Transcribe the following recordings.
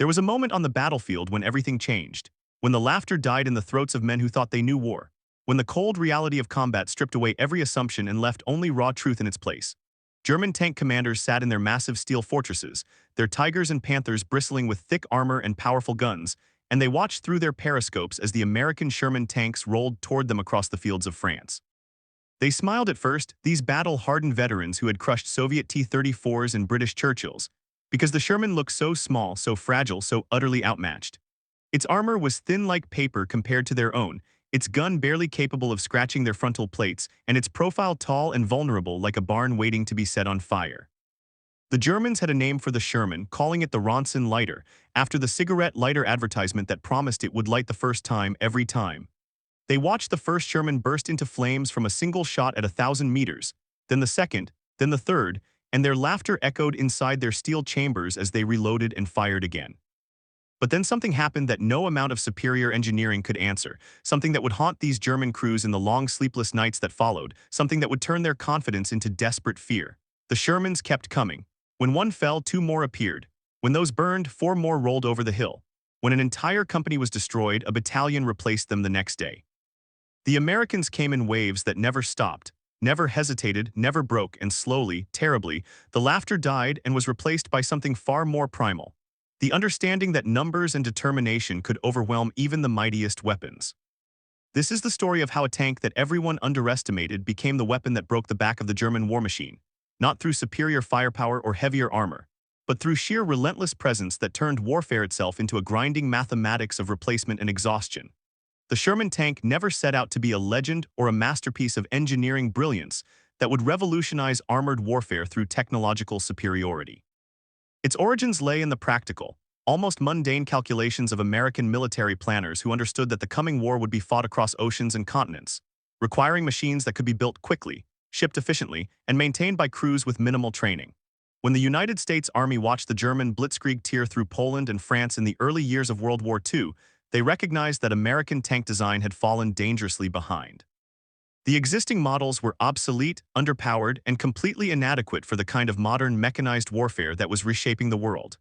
There was a moment on the battlefield when everything changed, when the laughter died in the throats of men who thought they knew war, when the cold reality of combat stripped away every assumption and left only raw truth in its place. German tank commanders sat in their massive steel fortresses, their Tigers and Panthers bristling with thick armor and powerful guns, and they watched through their periscopes as the American Sherman tanks rolled toward them across the fields of France. They smiled at first, these battle-hardened veterans who had crushed Soviet T-34s and British Churchills, because the Sherman looked so small, so fragile, so utterly outmatched. Its armor was thin like paper compared to their own, its gun barely capable of scratching their frontal plates, and its profile tall and vulnerable like a barn waiting to be set on fire. The Germans had a name for the Sherman, calling it the Ronson lighter, after the cigarette lighter advertisement that promised it would light the first time every time. They watched the first Sherman burst into flames from a single shot at 1,000 meters, then the second, then the third, and their laughter echoed inside their steel chambers as they reloaded and fired again. But then something happened that no amount of superior engineering could answer, something that would haunt these German crews in the long sleepless nights that followed, something that would turn their confidence into desperate fear. The Shermans kept coming. When one fell, two more appeared. When those burned, four more rolled over the hill. When an entire company was destroyed, a battalion replaced them the next day. The Americans came in waves that never stopped, never hesitated, never broke, and slowly, terribly, the laughter died and was replaced by something far more primal. The understanding that numbers and determination could overwhelm even the mightiest weapons. This is the story of how a tank that everyone underestimated became the weapon that broke the back of the German war machine, not through superior firepower or heavier armor, but through sheer relentless presence that turned warfare itself into a grinding mathematics of replacement and exhaustion. The Sherman tank never set out to be a legend or a masterpiece of engineering brilliance that would revolutionize armored warfare through technological superiority. Its origins lay in the practical, almost mundane calculations of American military planners who understood that the coming war would be fought across oceans and continents, requiring machines that could be built quickly, shipped efficiently, and maintained by crews with minimal training. When the United States Army watched the German blitzkrieg tear through Poland and France in the early years of World War II, they recognized that American tank design had fallen dangerously behind. The existing models were obsolete, underpowered, and completely inadequate for the kind of modern mechanized warfare that was reshaping the world.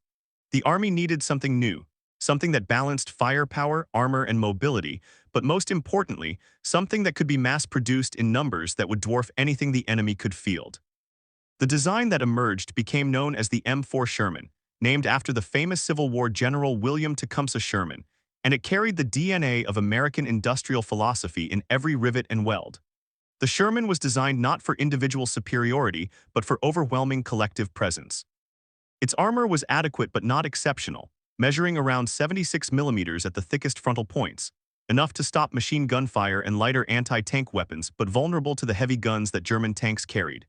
The Army needed something new, something that balanced firepower, armor, and mobility, but most importantly, something that could be mass-produced in numbers that would dwarf anything the enemy could field. The design that emerged became known as the M4 Sherman, named after the famous Civil War General William Tecumseh Sherman, and it carried the DNA of American industrial philosophy in every rivet and weld. The Sherman was designed not for individual superiority, but for overwhelming collective presence. Its armor was adequate but not exceptional, measuring around 76 millimeters at the thickest frontal points, enough to stop machine gun fire and lighter anti-tank weapons but vulnerable to the heavy guns that German tanks carried.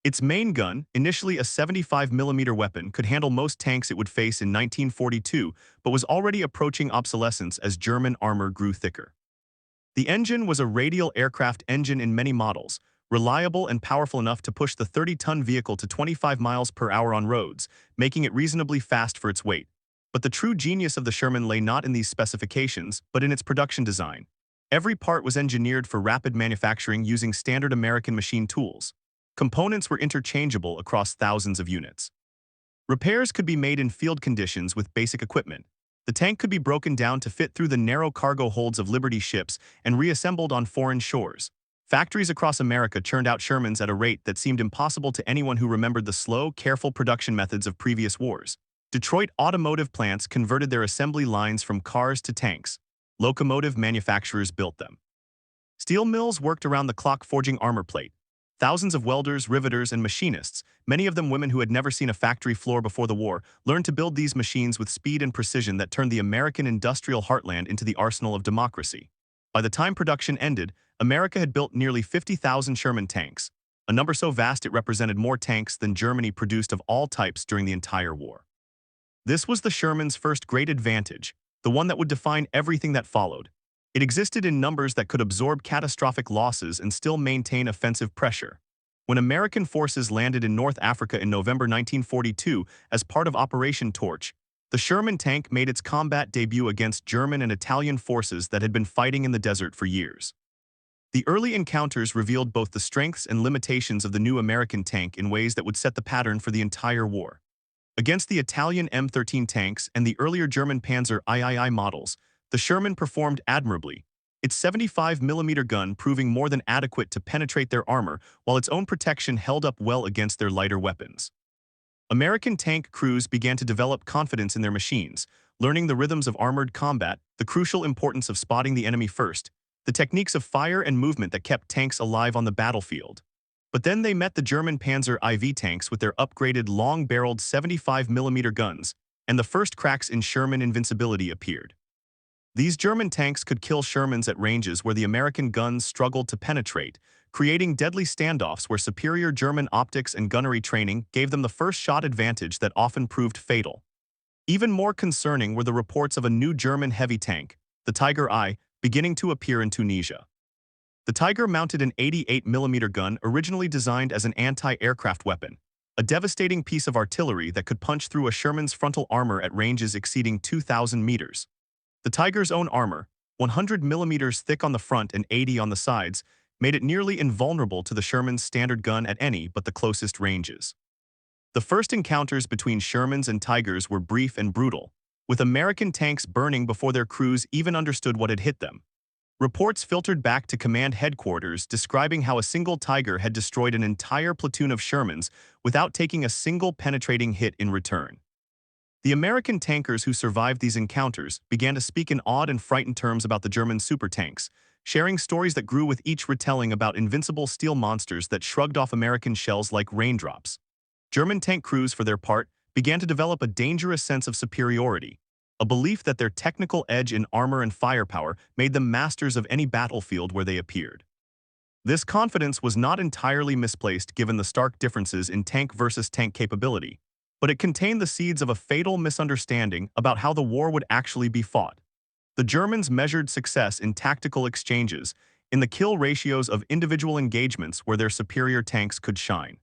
Its main gun, initially a 75mm weapon, could handle most tanks it would face in 1942, but was already approaching obsolescence as German armor grew thicker. The engine was a radial aircraft engine in many models, reliable and powerful enough to push the 30-ton vehicle to 25 miles per hour on roads, making it reasonably fast for its weight. But the true genius of the Sherman lay not in these specifications, but in its production design. Every part was engineered for rapid manufacturing using standard American machine tools. Components were interchangeable across thousands of units. Repairs could be made in field conditions with basic equipment. The tank could be broken down to fit through the narrow cargo holds of Liberty ships and reassembled on foreign shores. Factories across America churned out Shermans at a rate that seemed impossible to anyone who remembered the slow, careful production methods of previous wars. Detroit automotive plants converted their assembly lines from cars to tanks. Locomotive manufacturers built them. Steel mills worked around the clock forging armor plate. Thousands of welders, riveters, and machinists, many of them women who had never seen a factory floor before the war, learned to build these machines with speed and precision that turned the American industrial heartland into the arsenal of democracy. By the time production ended, America had built nearly 50,000 Sherman tanks, a number so vast it represented more tanks than Germany produced of all types during the entire war. This was the Sherman's first great advantage, the one that would define everything that followed. It existed in numbers that could absorb catastrophic losses and still maintain offensive pressure. When American forces landed in North Africa in November 1942 as part of Operation Torch, the Sherman tank made its combat debut against German and Italian forces that had been fighting in the desert for years. The early encounters revealed both the strengths and limitations of the new American tank in ways that would set the pattern for the entire war. Against the Italian M13 tanks and the earlier German Panzer III models, the Sherman performed admirably, its 75mm gun proving more than adequate to penetrate their armor, while its own protection held up well against their lighter weapons. American tank crews began to develop confidence in their machines, learning the rhythms of armored combat, the crucial importance of spotting the enemy first, the techniques of fire and movement that kept tanks alive on the battlefield. But then they met the German Panzer IV tanks with their upgraded long-barreled 75mm guns, and the first cracks in Sherman invincibility appeared. These German tanks could kill Shermans at ranges where the American guns struggled to penetrate, creating deadly standoffs where superior German optics and gunnery training gave them the first shot advantage that often proved fatal. Even more concerning were the reports of a new German heavy tank, the Tiger I, beginning to appear in Tunisia. The Tiger mounted an 88mm gun originally designed as an anti-aircraft weapon, a devastating piece of artillery that could punch through a Sherman's frontal armor at ranges exceeding 2,000 meters. The Tiger's own armor, 100mm thick on the front and 80 on the sides, made it nearly invulnerable to the Sherman's standard gun at any but the closest ranges. The first encounters between Shermans and Tigers were brief and brutal, with American tanks burning before their crews even understood what had hit them. Reports filtered back to command headquarters describing how a single Tiger had destroyed an entire platoon of Shermans without taking a single penetrating hit in return. The American tankers who survived these encounters began to speak in awed and frightened terms about the German super tanks, sharing stories that grew with each retelling about invincible steel monsters that shrugged off American shells like raindrops. German tank crews, for their part, began to develop a dangerous sense of superiority, a belief that their technical edge in armor and firepower made them masters of any battlefield where they appeared. This confidence was not entirely misplaced given the stark differences in tank versus tank capability, but it contained the seeds of a fatal misunderstanding about how the war would actually be fought. The Germans measured success in tactical exchanges, in the kill ratios of individual engagements where their superior tanks could shine.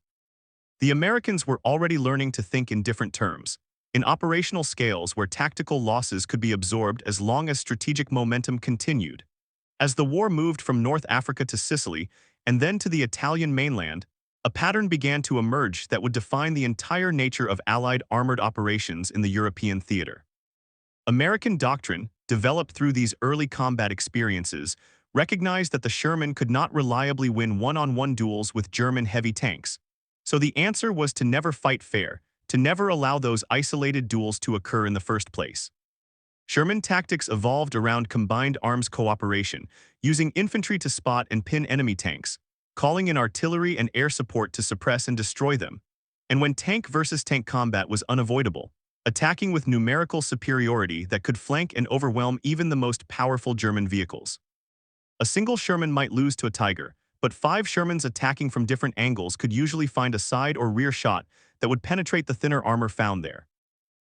The Americans were already learning to think in different terms, in operational scales where tactical losses could be absorbed as long as strategic momentum continued. As the war moved from North Africa to Sicily and then to the Italian mainland, a pattern began to emerge that would define the entire nature of Allied armored operations in the European theater. American doctrine, developed through these early combat experiences, recognized that the Sherman could not reliably win one-on-one duels with German heavy tanks. So the answer was to never fight fair, to never allow those isolated duels to occur in the first place. Sherman tactics evolved around combined arms cooperation, using infantry to spot and pin enemy tanks, calling in artillery and air support to suppress and destroy them. And when tank versus tank combat was unavoidable, attacking with numerical superiority that could flank and overwhelm even the most powerful German vehicles. A single Sherman might lose to a Tiger, but 5 Shermans attacking from different angles could usually find a side or rear shot that would penetrate the thinner armor found there.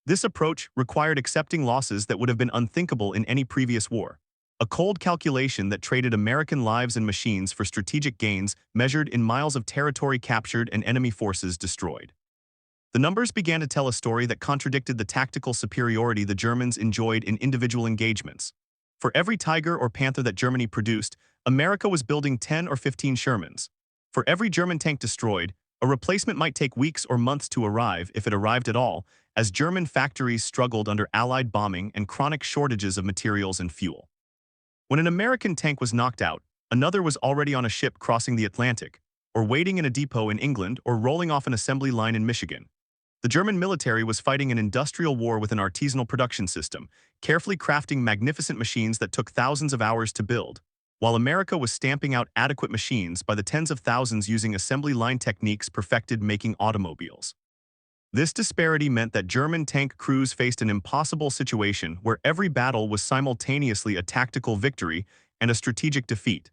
This approach required accepting losses that would have been unthinkable in any previous war, a cold calculation that traded American lives and machines for strategic gains measured in miles of territory captured and enemy forces destroyed. The numbers began to tell a story that contradicted the tactical superiority the Germans enjoyed in individual engagements. For every Tiger or Panther that Germany produced, America was building 10 or 15 Shermans. For every German tank destroyed, a replacement might take weeks or months to arrive if it arrived at all, as German factories struggled under Allied bombing and chronic shortages of materials and fuel. When an American tank was knocked out, another was already on a ship crossing the Atlantic, or waiting in a depot in England, or rolling off an assembly line in Michigan. The German military was fighting an industrial war with an artisanal production system, carefully crafting magnificent machines that took thousands of hours to build, while America was stamping out adequate machines by the tens of thousands using assembly line techniques perfected making automobiles. This disparity meant that German tank crews faced an impossible situation where every battle was simultaneously a tactical victory and a strategic defeat.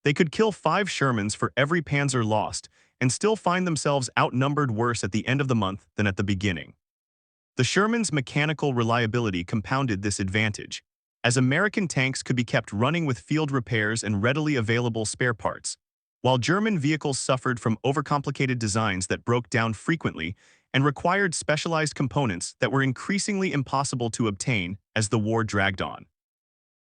They could kill 5 Shermans for every Panzer lost and still find themselves outnumbered worse at the end of the month than at the beginning. The Sherman's mechanical reliability compounded this advantage, as American tanks could be kept running with field repairs and readily available spare parts, while German vehicles suffered from overcomplicated designs that broke down frequently and required specialized components that were increasingly impossible to obtain as the war dragged on.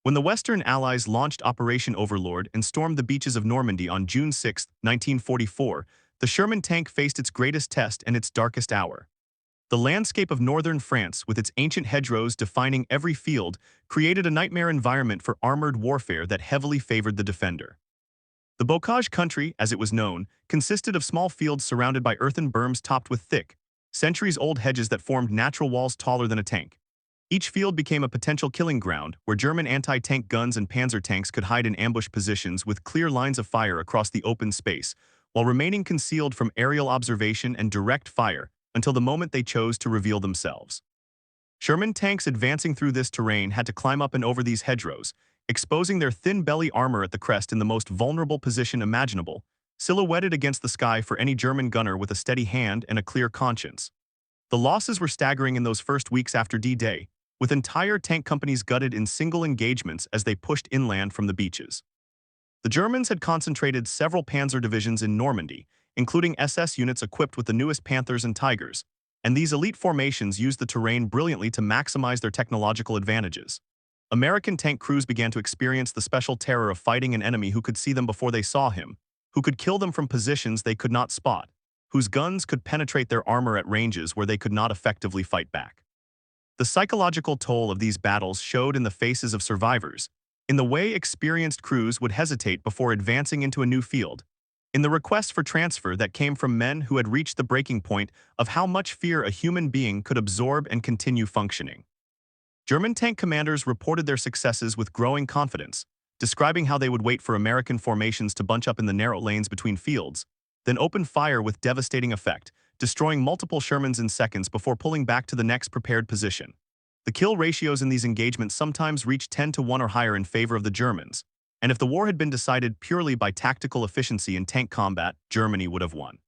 When the Western Allies launched Operation Overlord and stormed the beaches of Normandy on June 6, 1944, the Sherman tank faced its greatest test and its darkest hour. The landscape of northern France, with its ancient hedgerows defining every field, created a nightmare environment for armored warfare that heavily favored the defender. The bocage country, as it was known, consisted of small fields surrounded by earthen berms topped with thick, centuries-old hedges that formed natural walls taller than a tank. Each field became a potential killing ground, where German anti-tank guns and panzer tanks could hide in ambush positions with clear lines of fire across the open space, while remaining concealed from aerial observation and direct fire until the moment they chose to reveal themselves. Sherman tanks advancing through this terrain had to climb up and over these hedgerows, exposing their thin belly armor at the crest in the most vulnerable position imaginable, silhouetted against the sky for any German gunner with a steady hand and a clear conscience. The losses were staggering in those first weeks after D-Day, with entire tank companies gutted in single engagements as they pushed inland from the beaches. The Germans had concentrated several panzer divisions in Normandy, including SS units equipped with the newest Panthers and Tigers, and these elite formations used the terrain brilliantly to maximize their technological advantages. American tank crews began to experience the special terror of fighting an enemy who could see them before they saw him, who could kill them from positions they could not spot, whose guns could penetrate their armor at ranges where they could not effectively fight back. The psychological toll of these battles showed in the faces of survivors, in the way experienced crews would hesitate before advancing into a new field, in the requests for transfer that came from men who had reached the breaking point of how much fear a human being could absorb and continue functioning. German tank commanders reported their successes with growing confidence, describing how they would wait for American formations to bunch up in the narrow lanes between fields, then open fire with devastating effect, destroying multiple Shermans in seconds before pulling back to the next prepared position. The kill ratios in these engagements sometimes reached 10-to-1 or higher in favor of the Germans, and if the war had been decided purely by tactical efficiency in tank combat, Germany would have won.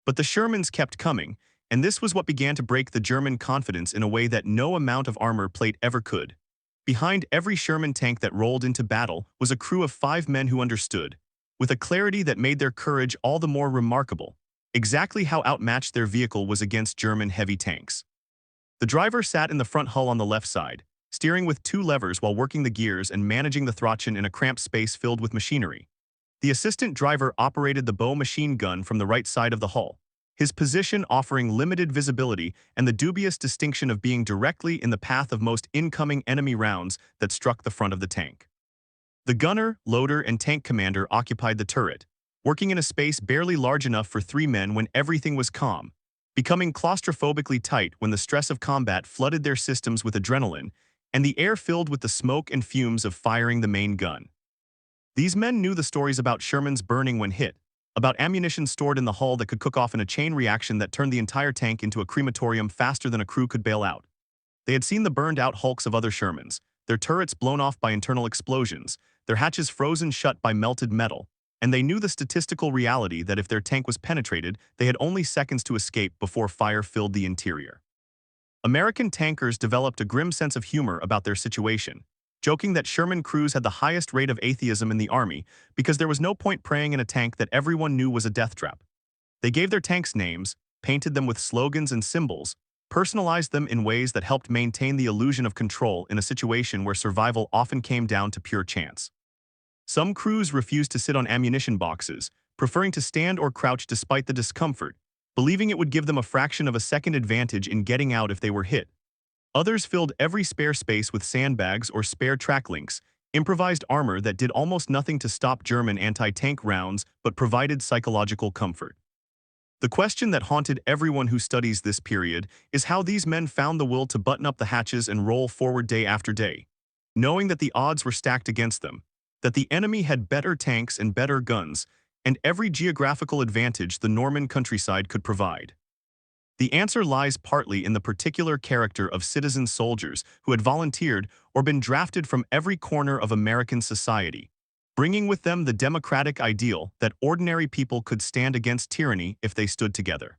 But the Shermans kept coming, and this was what began to break the German confidence in a way that no amount of armor plate ever could. Behind every Sherman tank that rolled into battle was a crew of 5 men who understood, with a clarity that made their courage all the more remarkable, exactly how outmatched their vehicle was against German heavy tanks. The driver sat in the front hull on the left side, steering with 2 levers while working the gears and managing the Throttchen in a cramped space filled with machinery. The assistant driver operated the bow machine gun from the right side of the hull, his position offering limited visibility and the dubious distinction of being directly in the path of most incoming enemy rounds that struck the front of the tank. The gunner, loader, and tank commander occupied the turret, working in a space barely large enough for 3 men when everything was calm, becoming claustrophobically tight when the stress of combat flooded their systems with adrenaline and the air filled with the smoke and fumes of firing the main gun. These men knew the stories about Shermans burning when hit, about ammunition stored in the hull that could cook off in a chain reaction that turned the entire tank into a crematorium faster than a crew could bail out. They had seen the burned-out hulks of other Shermans, their turrets blown off by internal explosions, their hatches frozen shut by melted metal, and they knew the statistical reality that if their tank was penetrated, they had only seconds to escape before fire filled the interior. American tankers developed a grim sense of humor about their situation, joking that Sherman crews had the highest rate of atheism in the army because there was no point praying in a tank that everyone knew was a death trap. They gave their tanks names, painted them with slogans and symbols, personalized them in ways that helped maintain the illusion of control in a situation where survival often came down to pure chance. Some crews refused to sit on ammunition boxes, preferring to stand or crouch despite the discomfort, believing it would give them a fraction of a second advantage in getting out if they were hit. Others filled every spare space with sandbags or spare track links, improvised armor that did almost nothing to stop German anti-tank rounds but provided psychological comfort. The question that haunted everyone who studies this period is how these men found the will to button up the hatches and roll forward day after day, knowing that the odds were stacked against them, that the enemy had better tanks and better guns, and every geographical advantage the Norman countryside could provide. The answer lies partly in the particular character of citizen soldiers who had volunteered or been drafted from every corner of American society, bringing with them the democratic ideal that ordinary people could stand against tyranny if they stood together.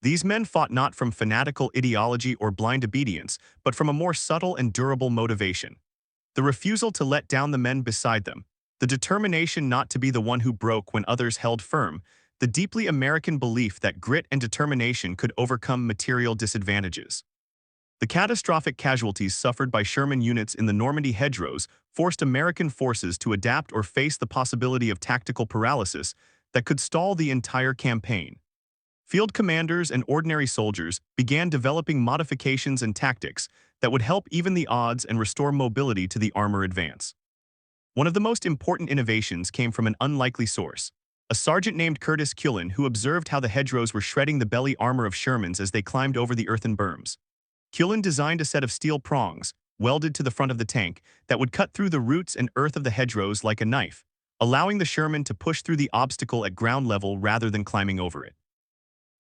These men fought not from fanatical ideology or blind obedience, but from a more subtle and durable motivation. The refusal to let down the men beside them, the determination not to be the one who broke when others held firm, the deeply American belief that grit and determination could overcome material disadvantages. The catastrophic casualties suffered by Sherman units in the Normandy hedgerows forced American forces to adapt or face the possibility of tactical paralysis that could stall the entire campaign. Field commanders and ordinary soldiers began developing modifications and tactics that would help even the odds and restore mobility to the armor advance. One of the most important innovations came from an unlikely source, a sergeant named Curtis Cullen who observed how the hedgerows were shredding the belly armor of Shermans as they climbed over the earthen berms. Cullen designed a set of steel prongs, welded to the front of the tank, that would cut through the roots and earth of the hedgerows like a knife, allowing the Sherman to push through the obstacle at ground level rather than climbing over it.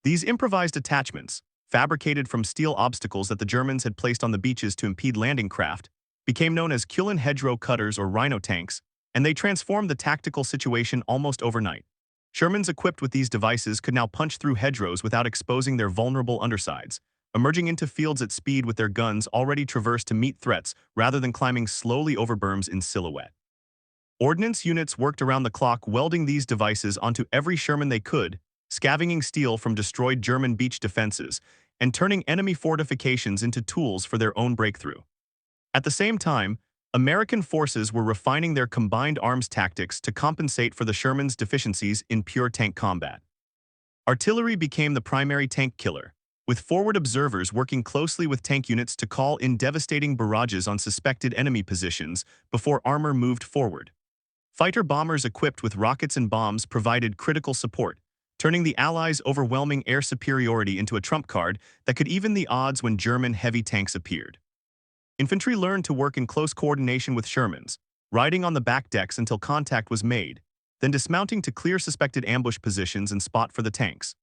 These improvised attachments, fabricated from steel obstacles that the Germans had placed on the beaches to impede landing craft, became known as Cullen hedgerow cutters or rhino tanks, and they transformed the tactical situation almost overnight. Shermans equipped with these devices could now punch through hedgerows without exposing their vulnerable undersides, emerging into fields at speed with their guns already traversed to meet threats rather than climbing slowly over berms in silhouette. Ordnance units worked around the clock welding these devices onto every Sherman they could, scavenging steel from destroyed German beach defenses, and turning enemy fortifications into tools for their own breakthrough. At the same time, American forces were refining their combined arms tactics to compensate for the Sherman's deficiencies in pure tank combat. Artillery became the primary tank killer, with forward observers working closely with tank units to call in devastating barrages on suspected enemy positions before armor moved forward. Fighter bombers equipped with rockets and bombs provided critical support, turning the Allies' overwhelming air superiority into a trump card that could even the odds when German heavy tanks appeared. Infantry learned to work in close coordination with Shermans, riding on the back decks until contact was made, then dismounting to clear suspected ambush positions and spot for the tanks.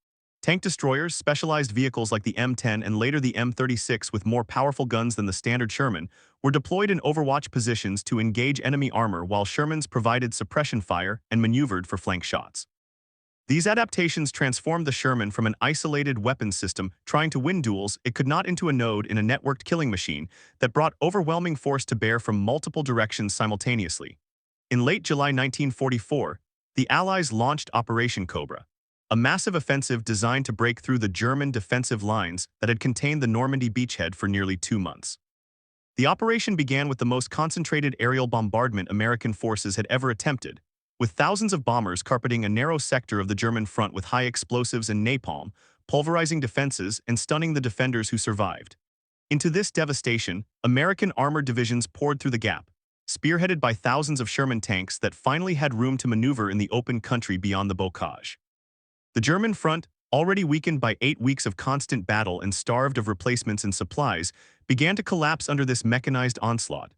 Tank destroyers, specialized vehicles like the M10 and later the M36 with more powerful guns than the standard Sherman, were deployed in overwatch positions to engage enemy armor while Shermans provided suppression fire and maneuvered for flank shots. These adaptations transformed the Sherman from an isolated weapons system trying to win duels it could not into a node in a networked killing machine that brought overwhelming force to bear from multiple directions simultaneously. In late July 1944, the Allies launched Operation Cobra, a massive offensive designed to break through the German defensive lines that had contained the Normandy beachhead for nearly 2 months. The operation began with the most concentrated aerial bombardment American forces had ever attempted, with thousands of bombers carpeting a narrow sector of the German front with high explosives and napalm, pulverizing defenses and stunning the defenders who survived. Into this devastation, American armored divisions poured through the gap, spearheaded by thousands of Sherman tanks that finally had room to maneuver in the open country beyond the bocage. The German front, already weakened by 8 weeks of constant battle and starved of replacements and supplies, began to collapse under this mechanized onslaught.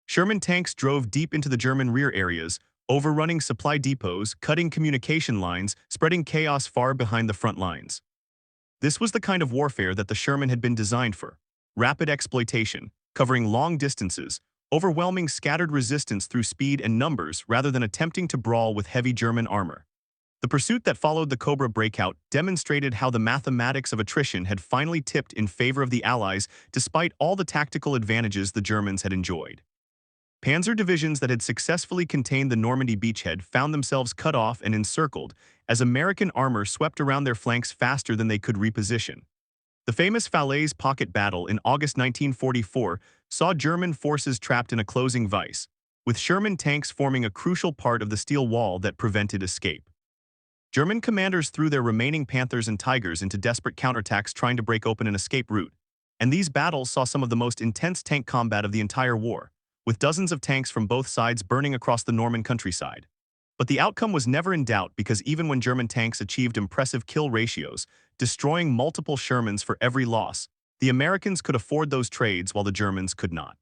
Sherman tanks drove deep into the German rear areas, overrunning supply depots, cutting communication lines, spreading chaos far behind the front lines. This was the kind of warfare that the Sherman had been designed for: rapid exploitation, covering long distances, overwhelming scattered resistance through speed and numbers rather than attempting to brawl with heavy German armor. The pursuit that followed the Cobra breakout demonstrated how the mathematics of attrition had finally tipped in favor of the Allies despite all the tactical advantages the Germans had enjoyed. Panzer divisions that had successfully contained the Normandy beachhead found themselves cut off and encircled as American armor swept around their flanks faster than they could reposition. The famous Falaise Pocket Battle in August 1944 saw German forces trapped in a closing vise, with Sherman tanks forming a crucial part of the steel wall that prevented escape. German commanders threw their remaining Panthers and Tigers into desperate counterattacks trying to break open an escape route, and these battles saw some of the most intense tank combat of the entire war, with dozens of tanks from both sides burning across the Norman countryside. But the outcome was never in doubt because even when German tanks achieved impressive kill ratios, destroying multiple Shermans for every loss, the Americans could afford those trades while the Germans could not.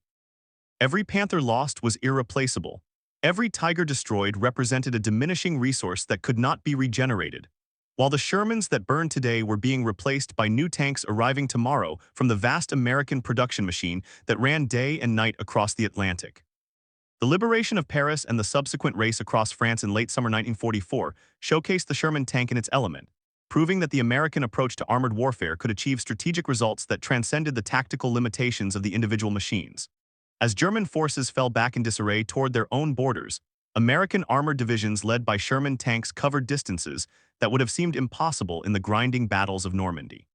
Every Panther lost was irreplaceable. Every Tiger destroyed represented a diminishing resource that could not be regenerated, while the Shermans that burned today were being replaced by new tanks arriving tomorrow from the vast American production machine that ran day and night across the Atlantic. The liberation of Paris and the subsequent race across France in late summer 1944 showcased the Sherman tank in its element, proving that the American approach to armored warfare could achieve strategic results that transcended the tactical limitations of the individual machines. As German forces fell back in disarray toward their own borders, American armored divisions led by Sherman tanks covered distances that would have seemed impossible in the grinding battles of Normandy.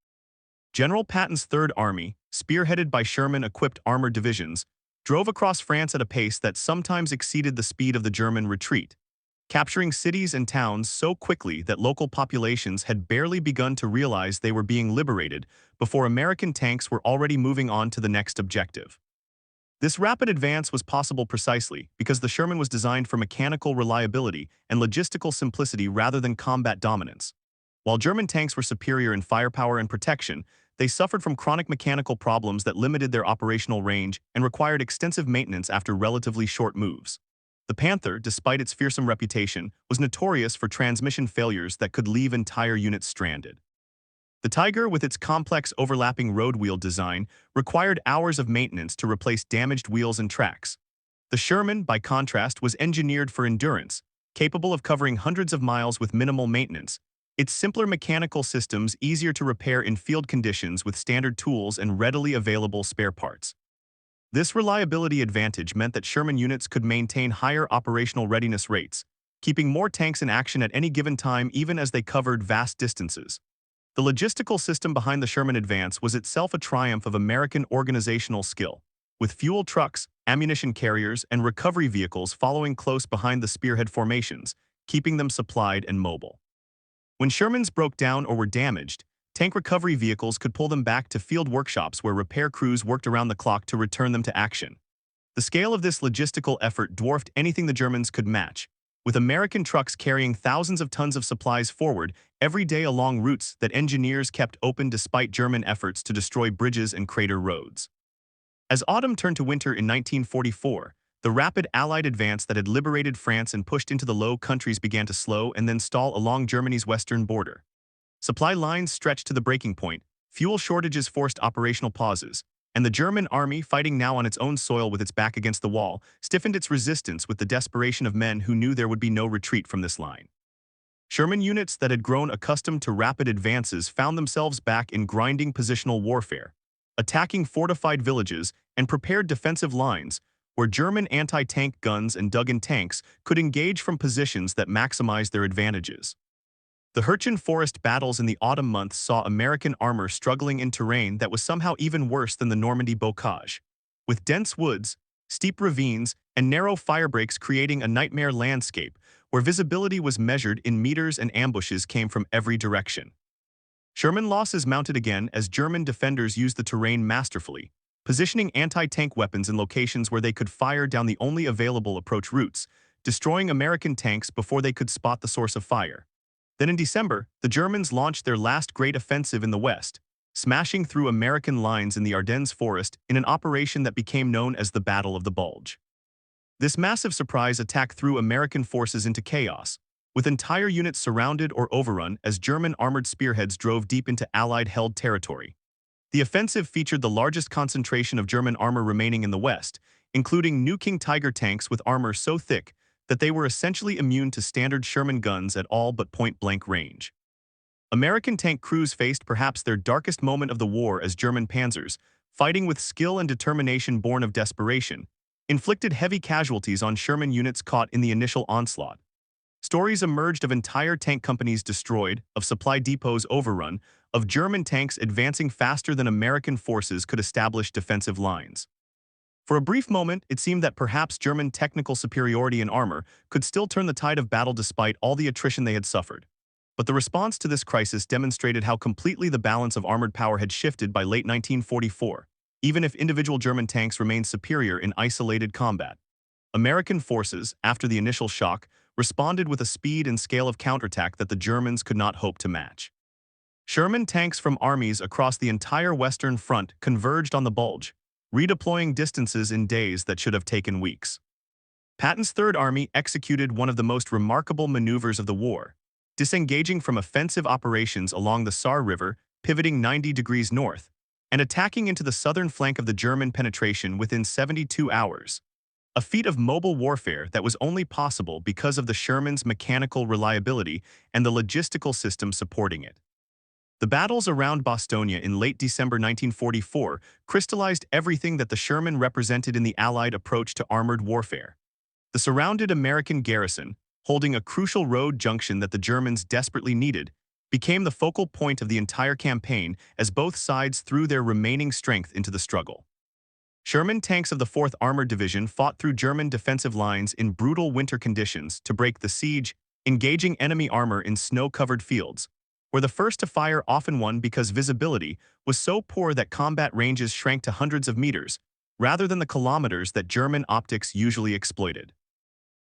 General Patton's Third Army, spearheaded by Sherman-equipped armored divisions, drove across France at a pace that sometimes exceeded the speed of the German retreat. capturing cities and towns so quickly that local populations had barely begun to realize they were being liberated before American tanks were already moving on to the next objective. This rapid advance was possible precisely because the Sherman was designed for mechanical reliability and logistical simplicity rather than combat dominance. While German tanks were superior in firepower and protection, they suffered from chronic mechanical problems that limited their operational range and required extensive maintenance after relatively short moves. The Panther, despite its fearsome reputation, was notorious for transmission failures that could leave entire units stranded. The Tiger, with its complex overlapping road wheel design, required hours of maintenance to replace damaged wheels and tracks. The Sherman, by contrast, was engineered for endurance, capable of covering hundreds of miles with minimal maintenance. Its simpler mechanical systems easier to repair in field conditions with standard tools and readily available spare parts. This reliability advantage meant that Sherman units could maintain higher operational readiness rates, keeping more tanks in action at any given time even as they covered vast distances. The logistical system behind the Sherman advance was itself a triumph of American organizational skill, with fuel trucks, ammunition carriers, and recovery vehicles following close behind the spearhead formations, keeping them supplied and mobile. When Shermans broke down or were damaged, tank recovery vehicles could pull them back to field workshops where repair crews worked around the clock to return them to action. The scale of this logistical effort dwarfed anything the Germans could match, with American trucks carrying thousands of tons of supplies forward every day along routes that engineers kept open despite German efforts to destroy bridges and crater roads. As autumn turned to winter in 1944, the rapid Allied advance that had liberated France and pushed into the Low Countries began to slow and then stall along Germany's western border. Supply lines stretched to the breaking point, fuel shortages forced operational pauses, and the German army, fighting now on its own soil with its back against the wall, stiffened its resistance with the desperation of men who knew there would be no retreat from this line. Sherman units that had grown accustomed to rapid advances found themselves back in grinding positional warfare, attacking fortified villages and prepared defensive lines where German anti-tank guns and dug-in tanks could engage from positions that maximized their advantages. The Hirchen Forest battles in the autumn months saw American armor struggling in terrain that was somehow even worse than the Normandy bocage, with dense woods, steep ravines, and narrow firebreaks creating a nightmare landscape where visibility was measured in meters and ambushes came from every direction. Sherman losses mounted again as German defenders used the terrain masterfully, positioning anti-tank weapons in locations where they could fire down the only available approach routes, destroying American tanks before they could spot the source of fire. Then in December, the Germans launched their last great offensive in the West, smashing through American lines in the Ardennes forest in an operation that became known as the Battle of the Bulge. This massive surprise attack threw American forces into chaos, with entire units surrounded or overrun as German armored spearheads drove deep into Allied-held territory. The offensive featured the largest concentration of German armor remaining in the West, including new King Tiger tanks with armor so thick that they were essentially immune to standard Sherman guns at all but point-blank range. American tank crews faced perhaps their darkest moment of the war as German Panzers, fighting with skill and determination born of desperation, inflicted heavy casualties on Sherman units caught in the initial onslaught. Stories emerged of entire tank companies destroyed, of supply depots overrun, of German tanks advancing faster than American forces could establish defensive lines. For a brief moment, it seemed that perhaps German technical superiority in armor could still turn the tide of battle despite all the attrition they had suffered. But the response to this crisis demonstrated how completely the balance of armored power had shifted by late 1944, even if individual German tanks remained superior in isolated combat. American forces, after the initial shock, responded with a speed and scale of counterattack that the Germans could not hope to match. Sherman tanks from armies across the entire Western Front converged on the Bulge, redeploying distances in days that should have taken weeks. Patton's Third Army executed one of the most remarkable maneuvers of the war, disengaging from offensive operations along the Saar River, pivoting 90 degrees north, and attacking into the southern flank of the German penetration within 72 hours. A feat of mobile warfare that was only possible because of the Sherman's mechanical reliability and the logistical system supporting it. The battles around Bastogne in late December 1944 crystallized everything that the Sherman represented in the Allied approach to armored warfare. The surrounded American garrison, holding a crucial road junction that the Germans desperately needed, became the focal point of the entire campaign as both sides threw their remaining strength into the struggle. Sherman tanks of the 4th Armored Division fought through German defensive lines in brutal winter conditions to break the siege, engaging enemy armor in snow-covered fields, where the first to fire often won because visibility was so poor that combat ranges shrank to hundreds of meters, rather than the kilometers that German optics usually exploited.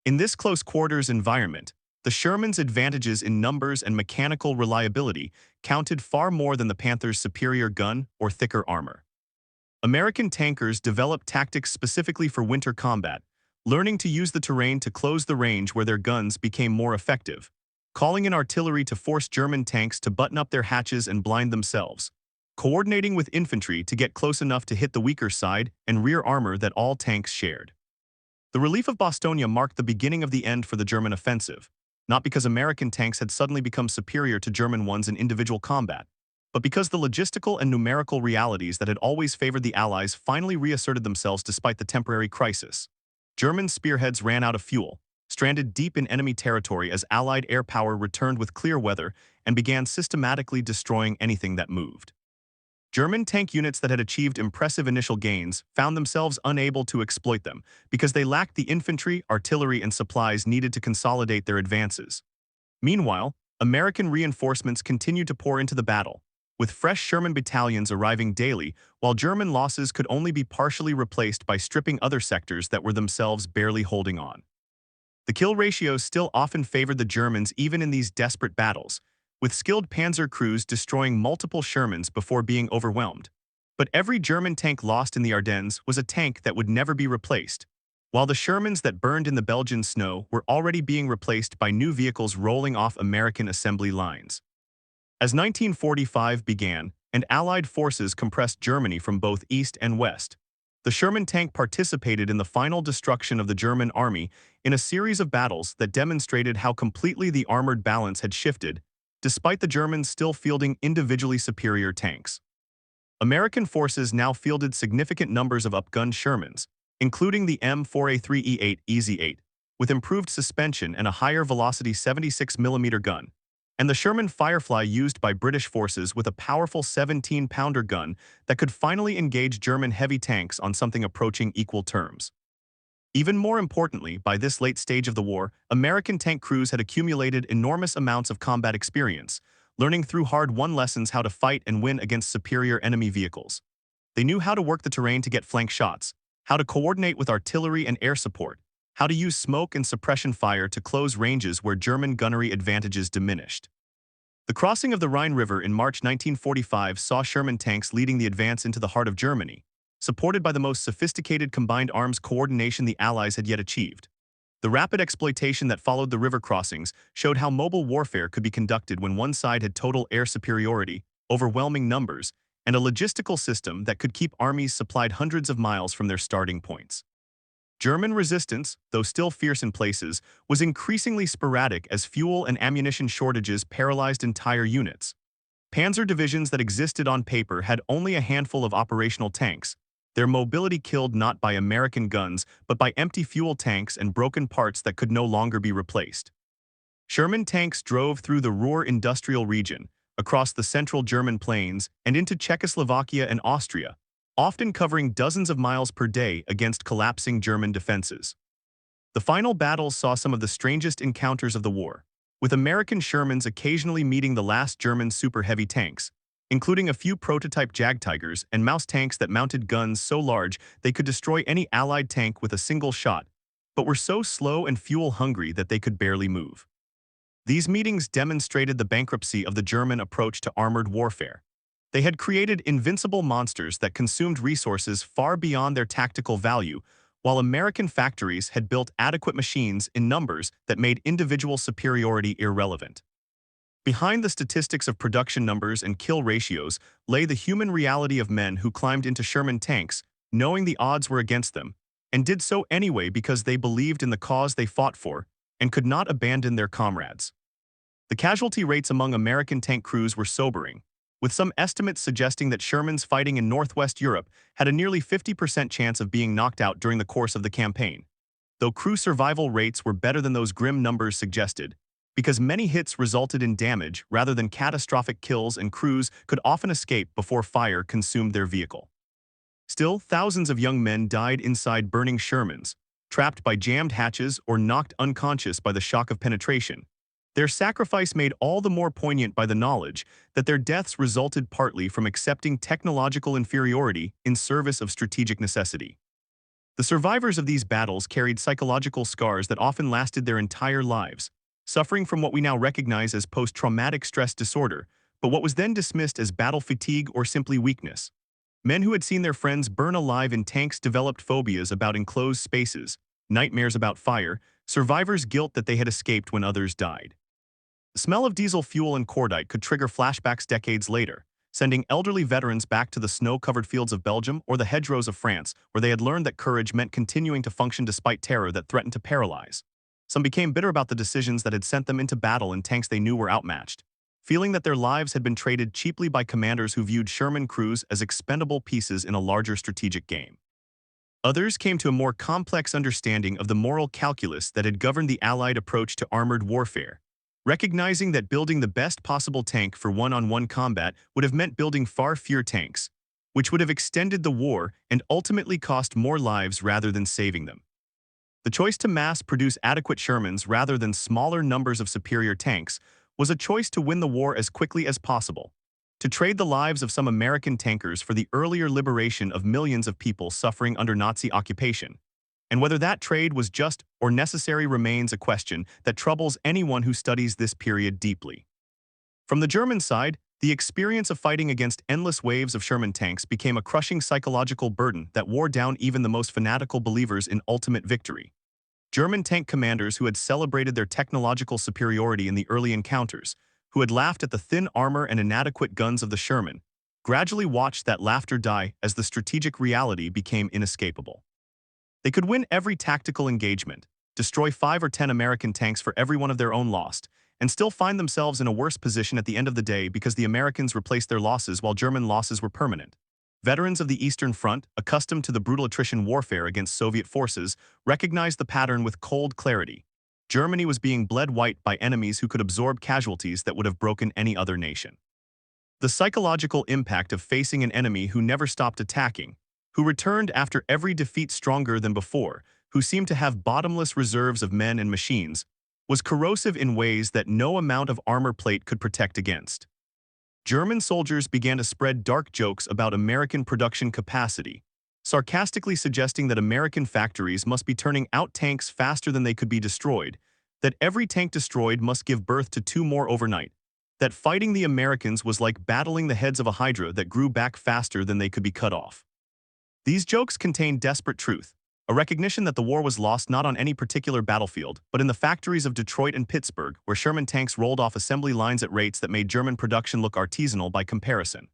In this close-quarters environment, the Sherman's advantages in numbers and mechanical reliability counted far more than the Panther's superior gun or thicker armor. American tankers developed tactics specifically for winter combat, learning to use the terrain to close the range where their guns became more effective, calling in artillery to force German tanks to button up their hatches and blind themselves, coordinating with infantry to get close enough to hit the weaker side and rear armor that all tanks shared. The relief of Bostonia marked the beginning of the end for the German offensive, not because American tanks had suddenly become superior to German ones in individual combat, but because the logistical and numerical realities that had always favored the Allies finally reasserted themselves despite the temporary crisis. German spearheads ran out of fuel, stranded deep in enemy territory as Allied air power returned with clear weather and began systematically destroying anything that moved. German tank units that had achieved impressive initial gains found themselves unable to exploit them because they lacked the infantry, artillery, and supplies needed to consolidate their advances. Meanwhile, American reinforcements continued to pour into the battle, with fresh Sherman battalions arriving daily, while German losses could only be partially replaced by stripping other sectors that were themselves barely holding on. The kill ratios still often favored the Germans even in these desperate battles, with skilled panzer crews destroying multiple Shermans before being overwhelmed. But every German tank lost in the Ardennes was a tank that would never be replaced, while the Shermans that burned in the Belgian snow were already being replaced by new vehicles rolling off American assembly lines. As 1945 began and Allied forces compressed Germany from both east and west, the Sherman tank participated in the final destruction of the German army in a series of battles that demonstrated how completely the armored balance had shifted, despite the Germans still fielding individually superior tanks. American forces now fielded significant numbers of outgunned Shermans, including the M4A3E8 EZ8, with improved suspension and a higher velocity 76mm gun, and the Sherman Firefly used by British forces with a powerful 17-pounder gun that could finally engage German heavy tanks on something approaching equal terms. Even more importantly, by this late stage of the war, American tank crews had accumulated enormous amounts of combat experience, learning through hard-won lessons how to fight and win against superior enemy vehicles. They knew how to work the terrain to get flank shots, how to coordinate with artillery and air support, how to use smoke and suppression fire to close ranges where German gunnery advantages diminished. The crossing of the Rhine River in March 1945 saw Sherman tanks leading the advance into the heart of Germany, supported by the most sophisticated combined arms coordination the Allies had yet achieved. The rapid exploitation that followed the river crossings showed how mobile warfare could be conducted when one side had total air superiority, overwhelming numbers, and a logistical system that could keep armies supplied hundreds of miles from their starting points. German resistance, though still fierce in places, was increasingly sporadic as fuel and ammunition shortages paralyzed entire units. Panzer divisions that existed on paper had only a handful of operational tanks, their mobility killed not by American guns but by empty fuel tanks and broken parts that could no longer be replaced. Sherman tanks drove through the Ruhr industrial region, across the central German plains, and into Czechoslovakia and Austria, often covering dozens of miles per day against collapsing German defenses. The final battles saw some of the strangest encounters of the war, with American Shermans occasionally meeting the last German super-heavy tanks, including a few prototype Jagdtigers and Maus tanks that mounted guns so large they could destroy any Allied tank with a single shot, but were so slow and fuel-hungry that they could barely move. These meetings demonstrated the bankruptcy of the German approach to armored warfare. They had created invincible monsters that consumed resources far beyond their tactical value, while American factories had built adequate machines in numbers that made individual superiority irrelevant. Behind the statistics of production numbers and kill ratios lay the human reality of men who climbed into Sherman tanks, knowing the odds were against them, and did so anyway because they believed in the cause they fought for and could not abandon their comrades. The casualty rates among American tank crews were sobering, with some estimates suggesting that Shermans fighting in Northwest Europe had a nearly 50% chance of being knocked out during the course of the campaign, though crew survival rates were better than those grim numbers suggested, because many hits resulted in damage rather than catastrophic kills and crews could often escape before fire consumed their vehicle. Still, thousands of young men died inside burning Shermans, trapped by jammed hatches or knocked unconscious by the shock of penetration. Their sacrifice made all the more poignant by the knowledge that their deaths resulted partly from accepting technological inferiority in service of strategic necessity. The survivors of these battles carried psychological scars that often lasted their entire lives, suffering from what we now recognize as post-traumatic stress disorder, but what was then dismissed as battle fatigue or simply weakness. Men who had seen their friends burn alive in tanks developed phobias about enclosed spaces, nightmares about fire, survivors' guilt that they had escaped when others died. The smell of diesel fuel and cordite could trigger flashbacks decades later, sending elderly veterans back to the snow-covered fields of Belgium or the hedgerows of France, where they had learned that courage meant continuing to function despite terror that threatened to paralyze. Some became bitter about the decisions that had sent them into battle in tanks they knew were outmatched, feeling that their lives had been traded cheaply by commanders who viewed Sherman crews as expendable pieces in a larger strategic game. Others came to a more complex understanding of the moral calculus that had governed the Allied approach to armored warfare, recognizing that building the best possible tank for one-on-one combat would have meant building far fewer tanks, which would have extended the war and ultimately cost more lives rather than saving them. The choice to mass-produce adequate Shermans rather than smaller numbers of superior tanks was a choice to win the war as quickly as possible, to trade the lives of some American tankers for the earlier liberation of millions of people suffering under Nazi occupation. And whether that trade was just or necessary remains a question that troubles anyone who studies this period deeply. From the German side, the experience of fighting against endless waves of Sherman tanks became a crushing psychological burden that wore down even the most fanatical believers in ultimate victory. German tank commanders who had celebrated their technological superiority in the early encounters, who had laughed at the thin armor and inadequate guns of the Sherman, gradually watched that laughter die as the strategic reality became inescapable. They could win every tactical engagement, destroy 5 or 10 American tanks for every one of their own lost, and still find themselves in a worse position at the end of the day because the Americans replaced their losses while German losses were permanent. Veterans of the Eastern Front, accustomed to the brutal attrition warfare against Soviet forces, recognized the pattern with cold clarity. Germany was being bled white by enemies who could absorb casualties that would have broken any other nation. The psychological impact of facing an enemy who never stopped attacking, who returned after every defeat stronger than before, who seemed to have bottomless reserves of men and machines, was corrosive in ways that no amount of armor plate could protect against. German soldiers began to spread dark jokes about American production capacity, sarcastically suggesting that American factories must be turning out tanks faster than they could be destroyed, that every tank destroyed must give birth to 2 more overnight, that fighting the Americans was like battling the heads of a hydra that grew back faster than they could be cut off. These jokes contained desperate truth, a recognition that the war was lost not on any particular battlefield, but in the factories of Detroit and Pittsburgh, where Sherman tanks rolled off assembly lines at rates that made German production look artisanal by comparison.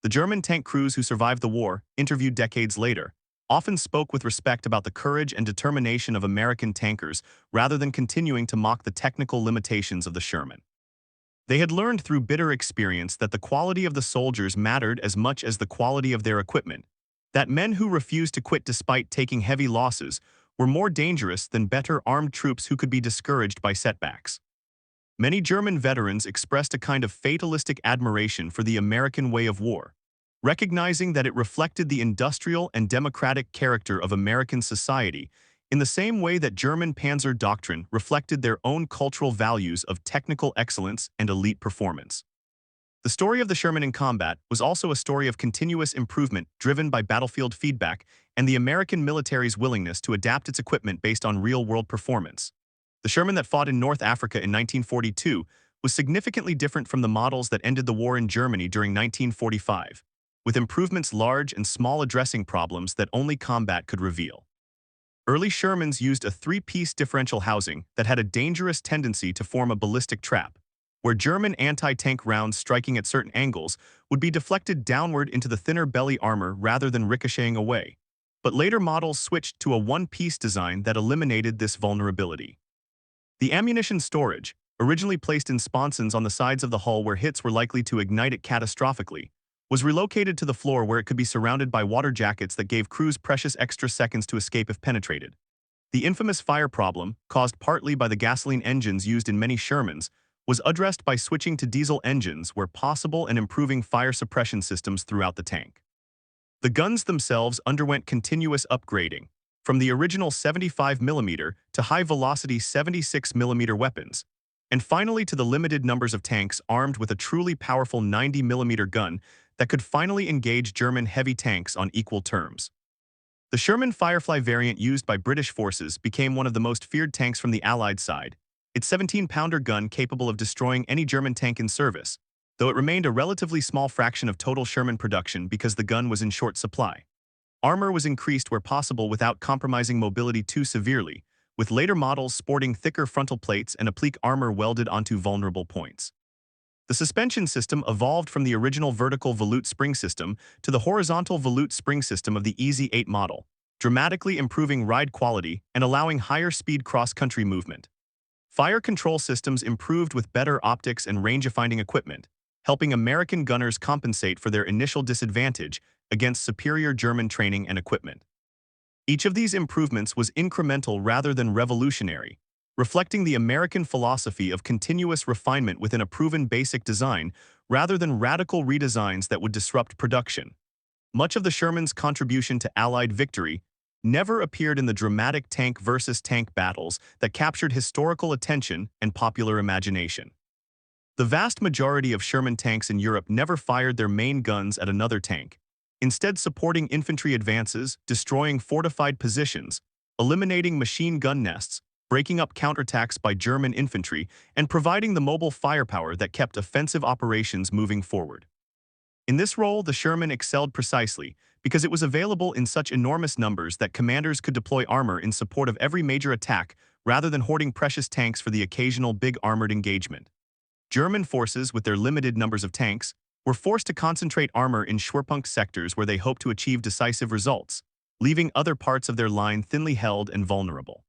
The German tank crews who survived the war, interviewed decades later, often spoke with respect about the courage and determination of American tankers rather than continuing to mock the technical limitations of the Sherman. They had learned through bitter experience that the quality of the soldiers mattered as much as the quality of their equipment, that men who refused to quit despite taking heavy losses were more dangerous than better armed troops who could be discouraged by setbacks. Many German veterans expressed a kind of fatalistic admiration for the American way of war, recognizing that it reflected the industrial and democratic character of American society in the same way that German Panzer doctrine reflected their own cultural values of technical excellence and elite performance. The story of the Sherman in combat was also a story of continuous improvement driven by battlefield feedback and the American military's willingness to adapt its equipment based on real-world performance. The Sherman that fought in North Africa in 1942 was significantly different from the models that ended the war in Germany during 1945, with improvements large and small addressing problems that only combat could reveal. Early Shermans used a 3-piece differential housing that had a dangerous tendency to form a ballistic trap, where German anti-tank rounds striking at certain angles would be deflected downward into the thinner belly armor rather than ricocheting away. But later models switched to a 1-piece design that eliminated this vulnerability. The ammunition storage, originally placed in sponsons on the sides of the hull where hits were likely to ignite it catastrophically, was relocated to the floor where it could be surrounded by water jackets that gave crews precious extra seconds to escape if penetrated. The infamous fire problem, caused partly by the gasoline engines used in many Shermans, was addressed by switching to diesel engines where possible and improving fire suppression systems throughout the tank. The guns themselves underwent continuous upgrading, from the original 75mm to high-velocity 76mm weapons, and finally to the limited numbers of tanks armed with a truly powerful 90mm gun that could finally engage German heavy tanks on equal terms. The Sherman Firefly variant used by British forces became one of the most feared tanks from the Allied side, its 17-pounder gun capable of destroying any German tank in service, though it remained a relatively small fraction of total Sherman production because the gun was in short supply. Armor was increased where possible without compromising mobility too severely, with later models sporting thicker frontal plates and applique armor welded onto vulnerable points. The suspension system evolved from the original vertical volute spring system to the horizontal volute spring system of the EZ-8 model, dramatically improving ride quality and allowing higher speed cross-country movement. Fire control systems improved with better optics and range-finding equipment, helping American gunners compensate for their initial disadvantage against superior German training and equipment. Each of these improvements was incremental rather than revolutionary, reflecting the American philosophy of continuous refinement within a proven basic design rather than radical redesigns that would disrupt production. Much of the Sherman's contribution to Allied victory never appeared in the dramatic tank versus tank battles that captured historical attention and popular imagination. The vast majority of Sherman tanks in Europe never fired their main guns at another tank, instead supporting infantry advances, destroying fortified positions, eliminating machine gun nests, breaking up counterattacks by German infantry, and providing the mobile firepower that kept offensive operations moving forward. In this role, the Sherman excelled precisely because it was available in such enormous numbers that commanders could deploy armor in support of every major attack rather than hoarding precious tanks for the occasional big armored engagement. German forces, with their limited numbers of tanks, were forced to concentrate armor in Schwerpunkt sectors where they hoped to achieve decisive results, leaving other parts of their line thinly held and vulnerable.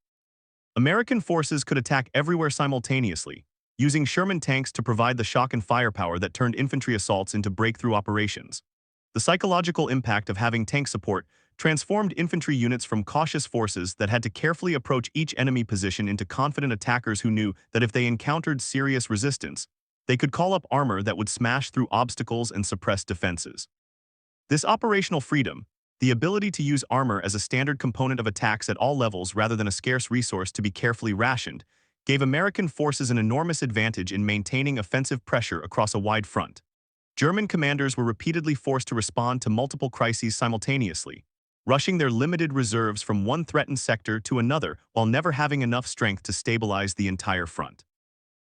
American forces could attack everywhere simultaneously, using Sherman tanks to provide the shock and firepower that turned infantry assaults into breakthrough operations. The psychological impact of having tank support transformed infantry units from cautious forces that had to carefully approach each enemy position into confident attackers who knew that if they encountered serious resistance, they could call up armor that would smash through obstacles and suppress defenses. This operational freedom, the ability to use armor as a standard component of attacks at all levels rather than a scarce resource to be carefully rationed, gave American forces an enormous advantage in maintaining offensive pressure across a wide front. German commanders were repeatedly forced to respond to multiple crises simultaneously, rushing their limited reserves from one threatened sector to another while never having enough strength to stabilize the entire front.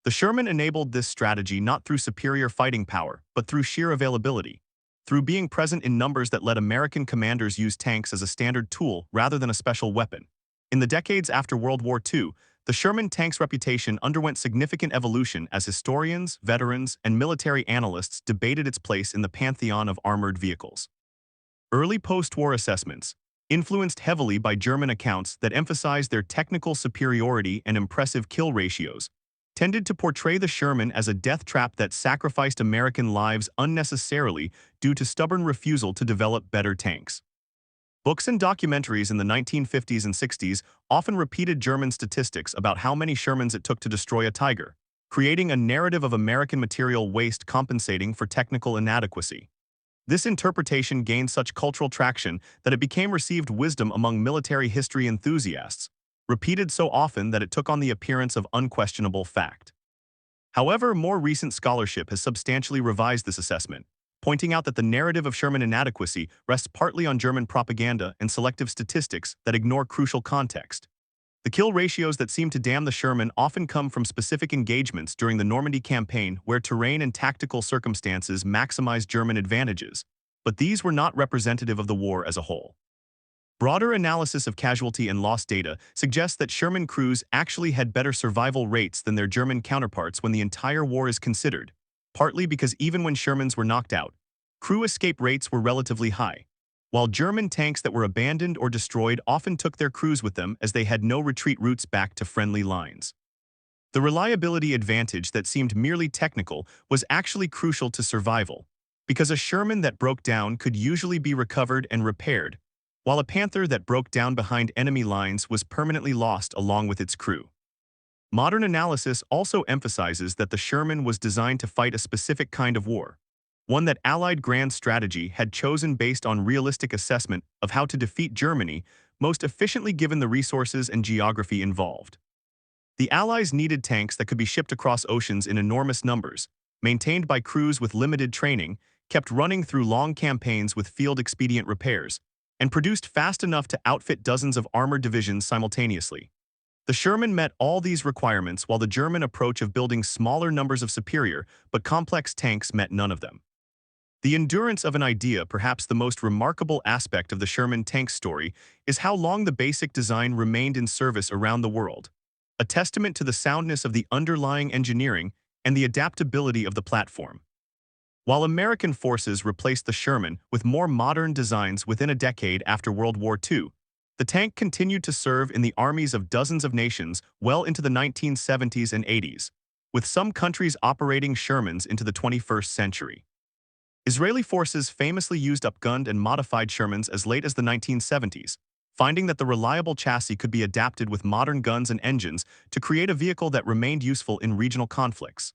The Sherman enabled this strategy not through superior fighting power, but through sheer availability, through being present in numbers that let American commanders use tanks as a standard tool rather than a special weapon. In the decades after World War II, the Sherman tank's reputation underwent significant evolution as historians, veterans, and military analysts debated its place in the pantheon of armored vehicles. Early post-war assessments, influenced heavily by German accounts that emphasized their technical superiority and impressive kill ratios, tended to portray the Sherman as a death trap that sacrificed American lives unnecessarily due to stubborn refusal to develop better tanks. Books and documentaries in the 1950s and 60s often repeated German statistics about how many Shermans it took to destroy a Tiger, creating a narrative of American material waste compensating for technical inadequacy. This interpretation gained such cultural traction that it became received wisdom among military history enthusiasts, repeated so often that it took on the appearance of unquestionable fact. However, more recent scholarship has substantially revised this assessment, pointing out that the narrative of Sherman inadequacy rests partly on German propaganda and selective statistics that ignore crucial context. The kill ratios that seem to damn the Sherman often come from specific engagements during the Normandy campaign where terrain and tactical circumstances maximized German advantages, but these were not representative of the war as a whole. Broader analysis of casualty and loss data suggests that Sherman crews actually had better survival rates than their German counterparts when the entire war is considered, partly because even when Shermans were knocked out, crew escape rates were relatively high, while German tanks that were abandoned or destroyed often took their crews with them as they had no retreat routes back to friendly lines. The reliability advantage that seemed merely technical was actually crucial to survival, because a Sherman that broke down could usually be recovered and repaired, while a Panther that broke down behind enemy lines was permanently lost along with its crew. Modern analysis also emphasizes that the Sherman was designed to fight a specific kind of war, one that Allied grand strategy had chosen based on realistic assessment of how to defeat Germany most efficiently given the resources and geography involved. The Allies needed tanks that could be shipped across oceans in enormous numbers, maintained by crews with limited training, kept running through long campaigns with field-expedient repairs, and produced fast enough to outfit dozens of armored divisions simultaneously. The Sherman met all these requirements while the German approach of building smaller numbers of superior but complex tanks met none of them. The endurance of an idea, perhaps the most remarkable aspect of the Sherman tank story, is how long the basic design remained in service around the world, a testament to the soundness of the underlying engineering and the adaptability of the platform. While American forces replaced the Sherman with more modern designs within a decade after World War II, the tank continued to serve in the armies of dozens of nations well into the 1970s and 80s, with some countries operating Shermans into the 21st century. Israeli forces famously used outgunned and modified Shermans as late as the 1970s, finding that the reliable chassis could be adapted with modern guns and engines to create a vehicle that remained useful in regional conflicts.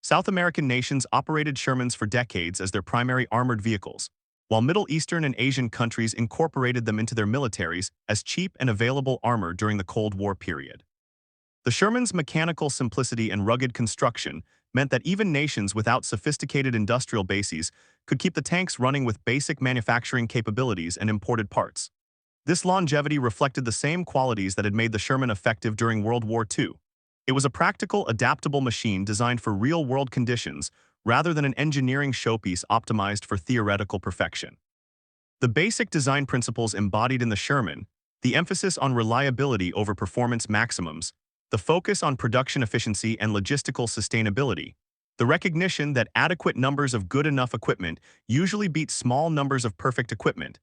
South American nations operated Shermans for decades as their primary armored vehicles, while Middle Eastern and Asian countries incorporated them into their militaries as cheap and available armor during the Cold War period. The Sherman's mechanical simplicity and rugged construction meant that even nations without sophisticated industrial bases could keep the tanks running with basic manufacturing capabilities and imported parts. This longevity reflected the same qualities that had made the Sherman effective during World War II. It was a practical, adaptable machine designed for real-world conditions rather than an engineering showpiece optimized for theoretical perfection. The basic design principles embodied in the Sherman, the emphasis on reliability over performance maximums, the focus on production efficiency and logistical sustainability, the recognition that adequate numbers of good enough equipment usually beat small numbers of perfect equipment.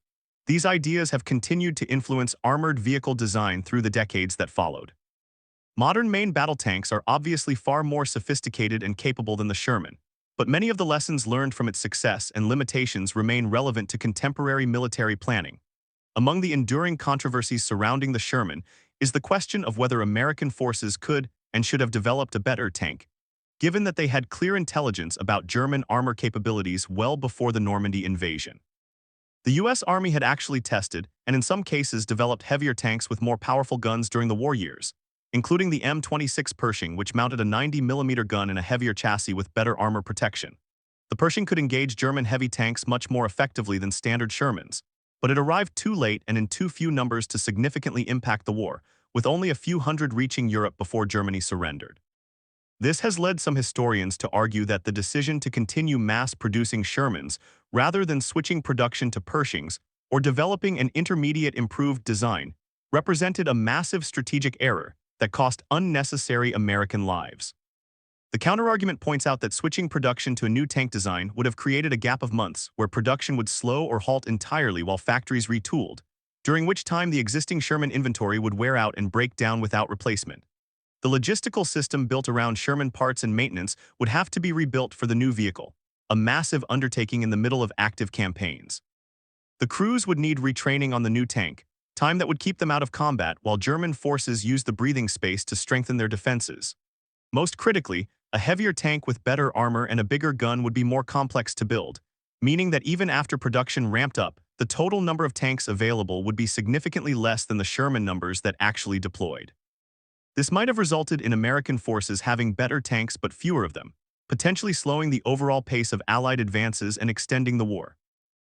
These ideas have continued to influence armored vehicle design through the decades that followed. Modern main battle tanks are obviously far more sophisticated and capable than the Sherman, but many of the lessons learned from its success and limitations remain relevant to contemporary military planning. Among the enduring controversies surrounding the Sherman is the question of whether American forces could and should have developed a better tank, given that they had clear intelligence about German armor capabilities well before the Normandy invasion. The U.S. Army had actually tested, and in some cases developed heavier tanks with more powerful guns during the war years, including the M26 Pershing, which mounted a 90mm gun and a heavier chassis with better armor protection. The Pershing could engage German heavy tanks much more effectively than standard Shermans, but it arrived too late and in too few numbers to significantly impact the war, with only a few hundred reaching Europe before Germany surrendered. This has led some historians to argue that the decision to continue mass-producing Shermans rather than switching production to Pershings or developing an intermediate improved design represented a massive strategic error that cost unnecessary American lives. The counterargument points out that switching production to a new tank design would have created a gap of months where production would slow or halt entirely while factories retooled, during which time the existing Sherman inventory would wear out and break down without replacement. The logistical system built around Sherman parts and maintenance would have to be rebuilt for the new vehicle, a massive undertaking in the middle of active campaigns. The crews would need retraining on the new tank, time that would keep them out of combat while German forces used the breathing space to strengthen their defenses. Most critically, a heavier tank with better armor and a bigger gun would be more complex to build, meaning that even after production ramped up, the total number of tanks available would be significantly less than the Sherman numbers that actually deployed. This might have resulted in American forces having better tanks but fewer of them, potentially slowing the overall pace of Allied advances and extending the war.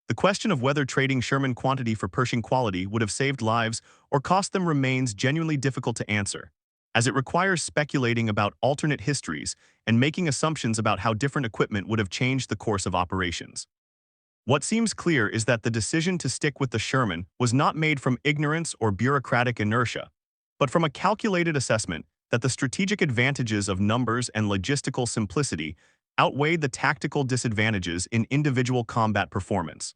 The question of whether trading Sherman quantity for Pershing quality would have saved lives or cost them remains genuinely difficult to answer, as it requires speculating about alternate histories and making assumptions about how different equipment would have changed the course of operations. What seems clear is that the decision to stick with the Sherman was not made from ignorance or bureaucratic inertia, but from a calculated assessment that the strategic advantages of numbers and logistical simplicity outweighed the tactical disadvantages in individual combat performance.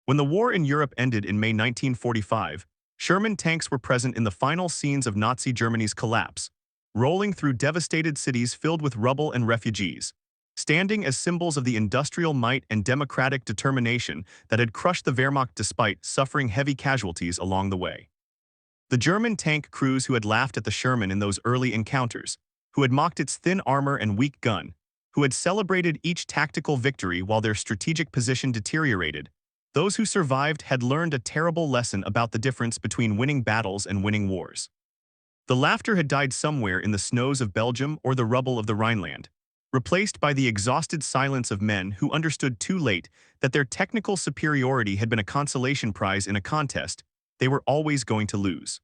When the war in Europe ended in May 1945, Sherman tanks were present in the final scenes of Nazi Germany's collapse, rolling through devastated cities filled with rubble and refugees, standing as symbols of the industrial might and democratic determination that had crushed the Wehrmacht despite suffering heavy casualties along the way. The German tank crews who had laughed at the Sherman in those early encounters, who had mocked its thin armor and weak gun, who had celebrated each tactical victory while their strategic position deteriorated. Those who survived had learned a terrible lesson about the difference between winning battles and winning wars. The laughter had died somewhere in the snows of Belgium or the rubble of the Rhineland, replaced by the exhausted silence of men who understood too late that their technical superiority had been a consolation prize in a contest they were always going to lose.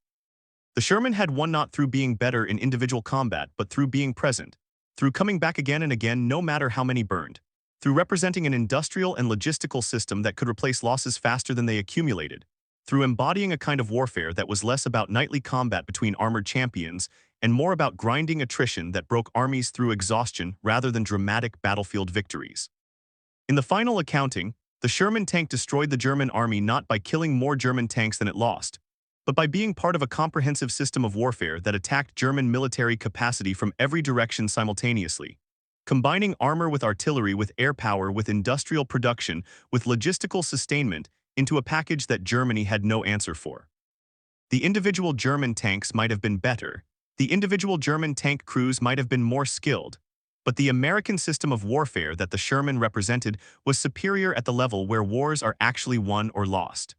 The Sherman had won not through being better in individual combat, but through being present, through coming back again and again no matter how many burned, through representing an industrial and logistical system that could replace losses faster than they accumulated, through embodying a kind of warfare that was less about nightly combat between armored champions and more about grinding attrition that broke armies through exhaustion rather than dramatic battlefield victories. In the final accounting, the Sherman tank destroyed the German army not by killing more German tanks than it lost, but by being part of a comprehensive system of warfare that attacked German military capacity from every direction simultaneously, combining armor with artillery, with air power, with industrial production, with logistical sustainment into a package that Germany had no answer for. The individual German tanks might have been better, the individual German tank crews might have been more skilled, but the American system of warfare that the Sherman represented was superior at the level where wars are actually won or lost.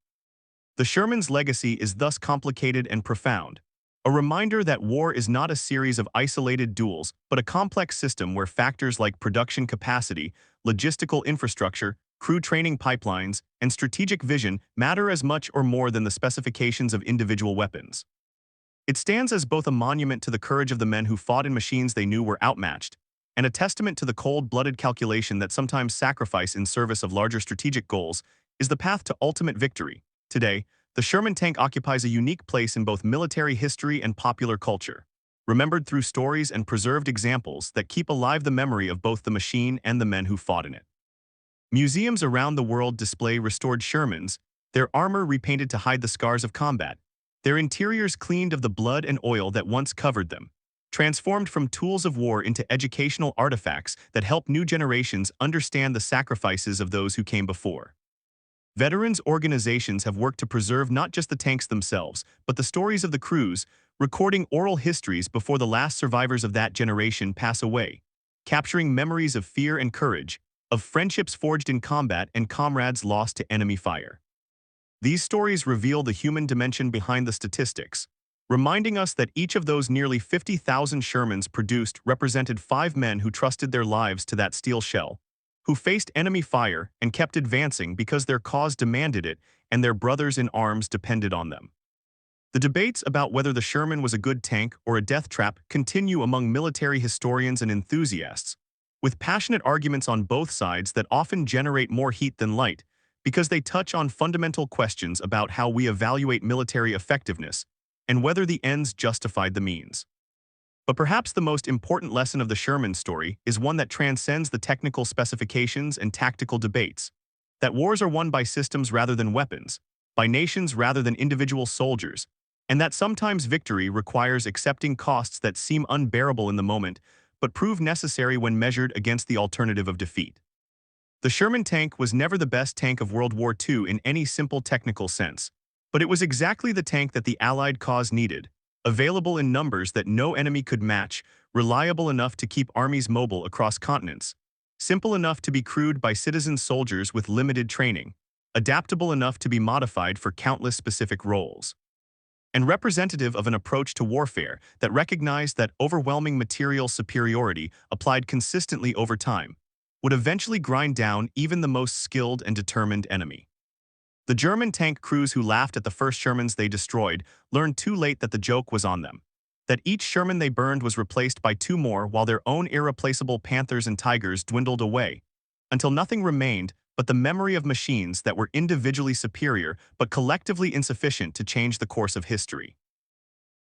The Sherman's legacy is thus complicated and profound, a reminder that war is not a series of isolated duels, but a complex system where factors like production capacity, logistical infrastructure, crew training pipelines, and strategic vision matter as much or more than the specifications of individual weapons. It stands as both a monument to the courage of the men who fought in machines they knew were outmatched, and a testament to the cold-blooded calculation that sometimes sacrifice in service of larger strategic goals is the path to ultimate victory. Today, the Sherman tank occupies a unique place in both military history and popular culture, remembered through stories and preserved examples that keep alive the memory of both the machine and the men who fought in it. Museums around the world display restored Shermans, their armor repainted to hide the scars of combat, their interiors cleaned of the blood and oil that once covered them, transformed from tools of war into educational artifacts that help new generations understand the sacrifices of those who came before. Veterans organizations have worked to preserve not just the tanks themselves, but the stories of the crews, recording oral histories before the last survivors of that generation pass away, capturing memories of fear and courage, of friendships forged in combat and comrades lost to enemy fire. These stories reveal the human dimension behind the statistics, reminding us that each of those nearly 50,000 Shermans produced represented 5 men who trusted their lives to that steel shell, who faced enemy fire and kept advancing because their cause demanded it and their brothers in arms depended on them. The debates about whether the Sherman was a good tank or a death trap continue among military historians and enthusiasts, with passionate arguments on both sides that often generate more heat than light because they touch on fundamental questions about how we evaluate military effectiveness and whether the ends justified the means. But perhaps the most important lesson of the Sherman story is one that transcends the technical specifications and tactical debates, that wars are won by systems rather than weapons, by nations rather than individual soldiers, and that sometimes victory requires accepting costs that seem unbearable in the moment, but prove necessary when measured against the alternative of defeat. The Sherman tank was never the best tank of World War II in any simple technical sense, but it was exactly the tank that the Allied cause needed, available in numbers that no enemy could match, reliable enough to keep armies mobile across continents, simple enough to be crewed by citizen soldiers with limited training, adaptable enough to be modified for countless specific roles, and representative of an approach to warfare that recognized that overwhelming material superiority applied consistently over time would eventually grind down even the most skilled and determined enemy. The German tank crews who laughed at the first Shermans they destroyed learned too late that the joke was on them, that each Sherman they burned was replaced by 2 more while their own irreplaceable Panthers and Tigers dwindled away, until nothing remained but the memory of machines that were individually superior but collectively insufficient to change the course of history.